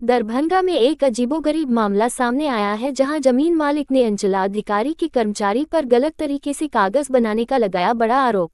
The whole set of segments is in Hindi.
दरभंगा में एक अजीबोगरीब मामला सामने आया है जहां जमीन मालिक ने अंचलाधिकारी के कर्मचारी पर गलत तरीके से कागज बनाने का लगाया बड़ा आरोप।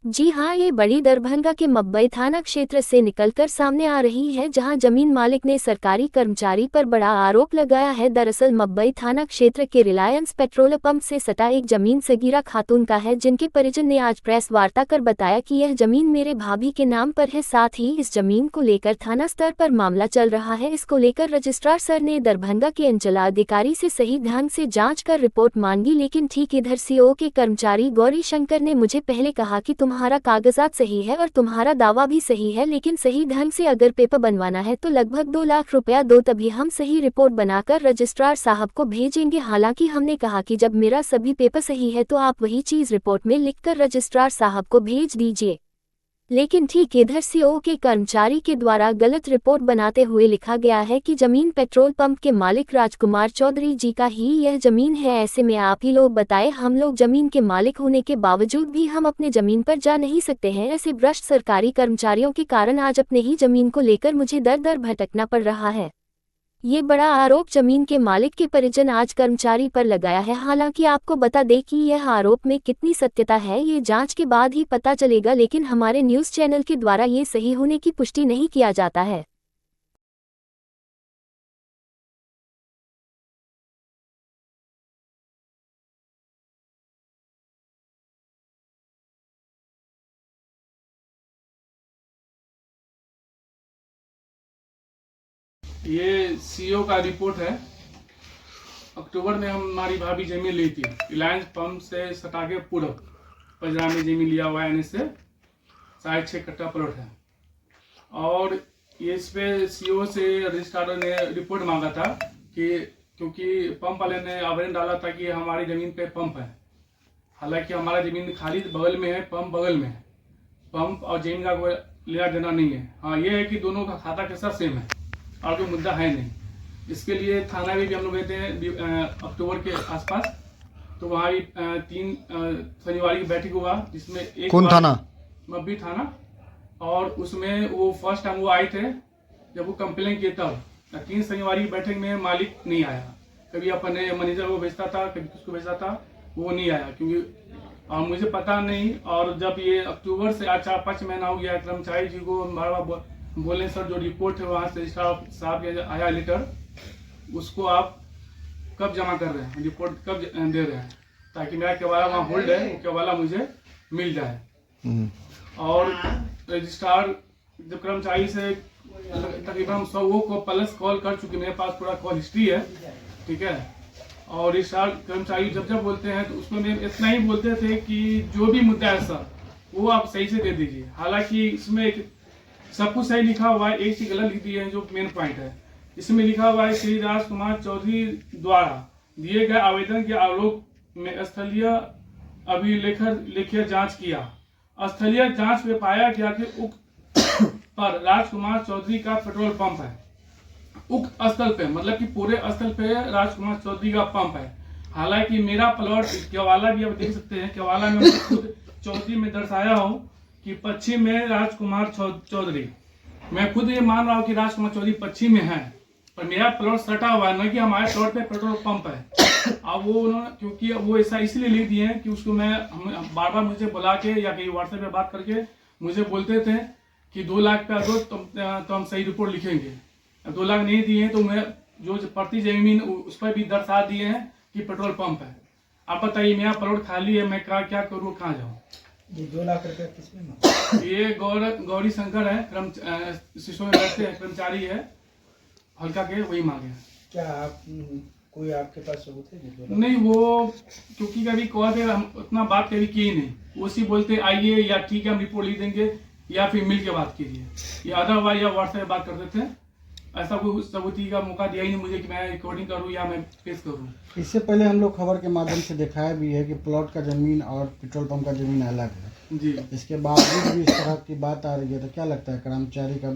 जी हां, ये बड़ी दरभंगा के मब्बई थाना क्षेत्र से निकलकर सामने आ रही है जहां जमीन मालिक ने सरकारी कर्मचारी पर बड़ा आरोप लगाया है। दरअसल मब्बई थाना क्षेत्र के रिलायंस पेट्रोल पंप से सटा एक जमीन सगीरा खातून का है, जिनके परिजन ने आज प्रेस वार्ता कर बताया कि यह जमीन मेरे भाभी के नाम पर है। साथ ही इस जमीन को लेकर थाना स्तर पर मामला चल रहा है। इसको लेकर रजिस्ट्रार सर ने दरभंगा के अंचलाधिकारी से सही ढंग से जाँच कर रिपोर्ट मांगी, लेकिन ठीक इधर सीओ के कर्मचारी गौरी शंकर ने मुझे पहले कहा कि तुम्हारा कागजात सही है और तुम्हारा दावा भी सही है, लेकिन सही ढंग से अगर पेपर बनवाना है तो लगभग 2 लाख रुपया दो, तभी हम सही रिपोर्ट बनाकर रजिस्ट्रार साहब को भेजेंगे। हालांकि हमने कहा कि जब मेरा सभी पेपर सही है तो आप वही चीज रिपोर्ट में लिखकर रजिस्ट्रार साहब को भेज दीजिए, लेकिन ठीक इधर सीओ के कर्मचारी के द्वारा गलत रिपोर्ट बनाते हुए लिखा गया है कि जमीन पेट्रोल पंप के मालिक राजकुमार चौधरी जी का ही यह जमीन है। ऐसे में आप ही लोग बताएं, हम लोग जमीन के मालिक होने के बावजूद भी हम अपने जमीन पर जा नहीं सकते हैं। ऐसे भ्रष्ट सरकारी कर्मचारियों के कारण आज अपने ही जमीन को लेकर मुझे दर दर भटकना पड़ रहा है। ये बड़ा आरोप जमीन के मालिक के परिजन आज कर्मचारी पर लगाया है। हालांकि आपको बता दें कि यह आरोप में कितनी सत्यता है ये जांच के बाद ही पता चलेगा, लेकिन हमारे न्यूज़ चैनल के द्वारा ये सही होने की पुष्टि नहीं किया जाता है। ये सीओ का रिपोर्ट है। अक्टूबर में हमारी भाभी जमीन ली थी रिलायंस पंप से सटा के पूरब पजरा में जमीन लिया हुआ है, यानी से 6.5 कट्ठा प्लॉट है। और इस पे सीओ से रजिस्ट्रार ने रिपोर्ट मांगा था कि क्योंकि पंप वाले ने आवेदन डाला था कि हमारी जमीन पे पंप है। हालांकि हमारा जमीन खाली बगल में है, पंप बगल में है। पंप और जमीन का कोई लेना देना नहीं है। हाँ, ये है कि दोनों का खाता कैसा सेम है और कोई मुद्दा है नहीं। इसके लिए थाना में भी हम लोग गए थे अक्टूबर के आसपास, तो वहाँ भी 3 शनिवार की बैठक हुआ, जिसमें एक कौन थाना? मब्बी थाना। और उसमें वो फर्स्ट टाइम वो आए थे जब वो कंप्लेन किए तब। 3 शनिवार की बैठक में मालिक नहीं आया। कभी अपने मैनेजर को भेजता था, कभी किसको भेजता था, वो नहीं आया क्योंकि मुझे पता नहीं। और जब ये अक्टूबर से आज 4-5 महीना हो गया, कर्मचारी जी को बोले सर जो रिपोर्ट है वहाँ से साहब के आया लेटर, उसको आप कब जमा कर रहे हैं, रिपोर्ट कब दे रहे हैं, ताकि मेरा केवाला वहाँ होल्ड है, वो केवाला मुझे मिल जाए। और रजिस्ट्रार जब कर्मचारी से तकरीबन 100 को प्लस कॉल कर चुके, मेरे पास पूरा कॉल हिस्ट्री है, ठीक है। और रजिस्ट्रार कर्मचारी जब जब बोलते हैं तो उसमें मैं इतना ही बोलते थे कि जो भी मुद्दा है सर वो आप सही से दे दीजिए। हालांकि इसमें सब कुछ सही लिखा हुआ है, एक चीज गलत लिख दी है जो मेन पॉइंट है। इसमें लिखा हुआ है श्री राजकुमार चौधरी द्वारा दिए गए आवेदन के आलोक में स्थलीय अभिलेखीय जांच किया। स्थलीय जांच में पाया गया कि उक्त पर राजकुमार चौधरी का पेट्रोल पंप है। उक्त स्थल पे मतलब कि पूरे स्थल पे राजकुमार चौधरी का पंप है। हालांकि मेरा प्लॉट केवाला भी आप देख सकते हैं, केवाला में खुद चौधरी में दर्शाया हूँ कि पश्चिम में राजकुमार चौधरी, मैं खुद ये मान रहा हूँ कि राजकुमार चौधरी पश्चिम में है, पर मेरा प्लॉट सटा हुआ है, न कि हमारे प्लॉट पे पेट्रोल पंप है। अब वो उन्होंने क्योंकि वो ऐसा इसलिए लिख दिए हैं कि उसको मैं बार बार मुझे बुला के या कहीं व्हाट्सएप पे बात करके मुझे बोलते थे कि 2 लाख पे दो तो हम सही रिपोर्ट लिखेंगे। 2 लाख नहीं दिए हैं तो मैं जो प्रति जमीन उस पर भी दर्शा दिए हैं कि पेट्रोल पंप है। आप बताइए मेरा प्लॉट खाली है, मैं क्या करूँ, कहाँ जाऊँ? ये 2 लाख रुपया किसमें? ये गौरी शंकर है, शिशु में बैठते हैं, कर्मचारी है हल्का के, वही मांगे। क्या आप कोई आपके पास सबूत है? नहीं, वो क्योंकि कभी कहते हम उतना बात कभी की नहीं, वो सी बोलते आइए या ठीक है हम रिपोर्ट लिख देंगे या फिर मिल के बात कीजिए, या अदरवाइज या व्हाट्सएप पे बात करते थे। ऐसा कोई सबूती का मौका दिया ही नहीं मुझे कि मैं रिकॉर्डिंग करूं या मैं पेश करूं। इससे पहले हम लोग खबर के माध्यम से दिखाया भी है कि प्लॉट का जमीन और पेट्रोल पंप का जमीन अलग है जी। इसके बावजूद भी इस तरह की बात आ रही है, तो क्या लगता है कर्मचारी का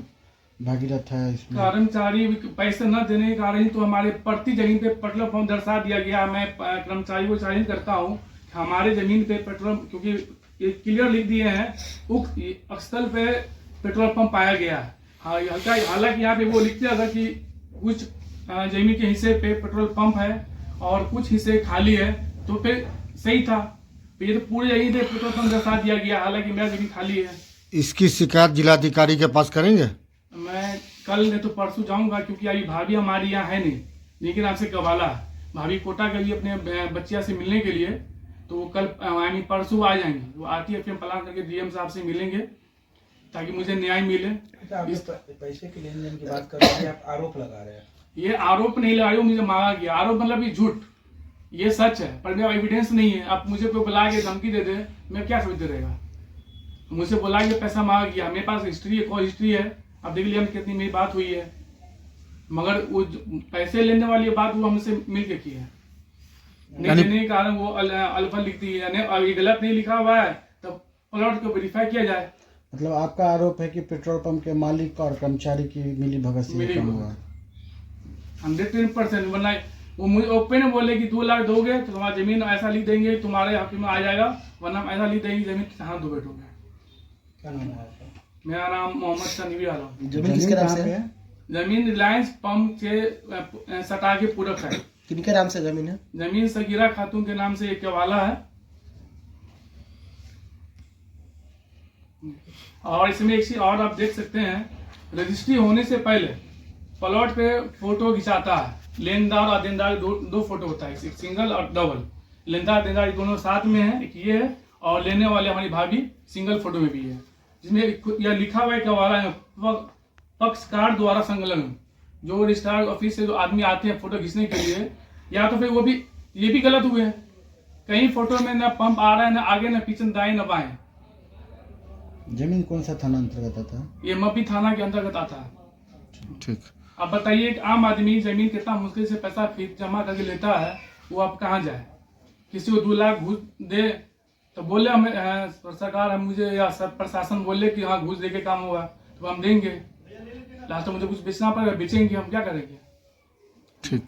भागीरथ है इसमें? कर्मचारी पैसे न देने के कारण ही तो हमारे प्रति जमीन पे पेट्रोल पंप दर्शा दिया गया। मैं कर्मचारी को चैलेंज करता हूँ हमारे जमीन पे पेट्रोल, क्योंकि ये क्लियर लिख दिए हैं उक्त स्थल पे पेट्रोल पंप पाया गया है। हालांकि यहाँ पे वो लिखते हैं कि कुछ जमीन के हिस्से पे पेट्रोल पंप है और कुछ हिस्से खाली है, तो फिर सही था। ये तो पूरे जगह पे पेट्रोल पंप दर्शा दिया गया, हालांकि मेरा जमीन खाली है। इसकी शिकायत जिलाधिकारी के पास करेंगे? मैं कल नहीं तो परसों जाऊंगा, क्योंकि अभी भाभी हमारी यहाँ है नहीं, लेकिन आपसे कवाला है। भाभी कोटा गई अपने बच्चिया से मिलने के लिए, तो वो कल यानी परसों आ जाएंगे। वो आती है, फिर प्लान करके डीएम साहब से मिलेंगे ताकि मुझे न्याय मिले। अच्छा, आप पैसे के लेन देन की बात कर रहे हैं, आप आरोप लगा रहे हैं। ये आरोप नहीं लगा रही हूँ, मुझे मांगा गया। आरोप मतलब ये झूठ, ये सच है, पर मेरा एविडेंस नहीं है। आप मुझे कोई बुला के धमकी दे दे, मैं क्या समझते रहेगा। मुझे बुला के पैसा मांगा गया, मेरे पास हिस्ट्री है, कॉल हिस्ट्री है। अब देख लिया हम कितनी मेरी बात हुई है, मगर वो पैसे लेने वाली बात वो हमसे मिल के की है। नहीं लेने के कारण वो अल्फा लिखती है, यानी अभी गलत नहीं लिखा हुआ है, तब प्लॉट को वेरीफाई किया जाए। मतलब आपका आरोप है कि पेट्रोल पंप के मालिक और कर्मचारी की मिली भगत से ये काम हुआ। 110%। वरना वो मुझे ओपन बोले कि 2 लाख दोगे तो तुम्हारी जमीन ऐसा लिख देंगे, तुम्हारे हक में आ जाएगा, वरना हम ऐसा लिख देंगे जमीन कहाँ दो बैठोगे। क्या नाम है आपका? मेरा नाम मोहम्मद तनवीर आलम। जमीन किसके नाम पे है? जमीन रिलायंस पंप के सटा के पूरक है। किनके नाम से जमीन है? जमीन सगीरा खातून के नाम से एक केवाला है, और इसमें एक चीज और आप देख सकते हैं, रजिस्ट्री होने से पहले प्लॉट पे फोटो खिंचाता है। लेनदार और देनदार दो फोटो होता है, एक सिंगल और डबल। लेनदार देनदार दोनों साथ में है, एक ये है, और लेने वाले हमारी भाभी सिंगल फोटो में भी है, जिसमें यह लिखा हुआ है केवाला है पक्षकार द्वारा संलग्न। जो रजिस्ट्रार ऑफिस से जो आदमी आते हैं फोटो खींचने के लिए, या तो फिर वो भी ये भी गलत हुए हैं। कहीं फोटो में ना पंप आ रहा है, ना आगे, ना पीछे, दाएं न बाएं। जमीन कौन सा थाना अंतर्गत आता है? ये मपी थाना के अंतर्गत आता है। ठीक। अब बताइए, एक आम आदमी जमीन कितना मुश्किल से पैसा जमा करके लेता है, वो अब कहाँ जाए। किसी को 2 लाख घूस दे तो बोले हमें सरकार हम मुझे या सब प्रशासन बोले कि हाँ घूस दे के काम होगा, तो हम देंगे। लास्ट में मुझे कुछ बेचना पड़ेगा, बेचेंगे, हम क्या करेंगे। ठीक।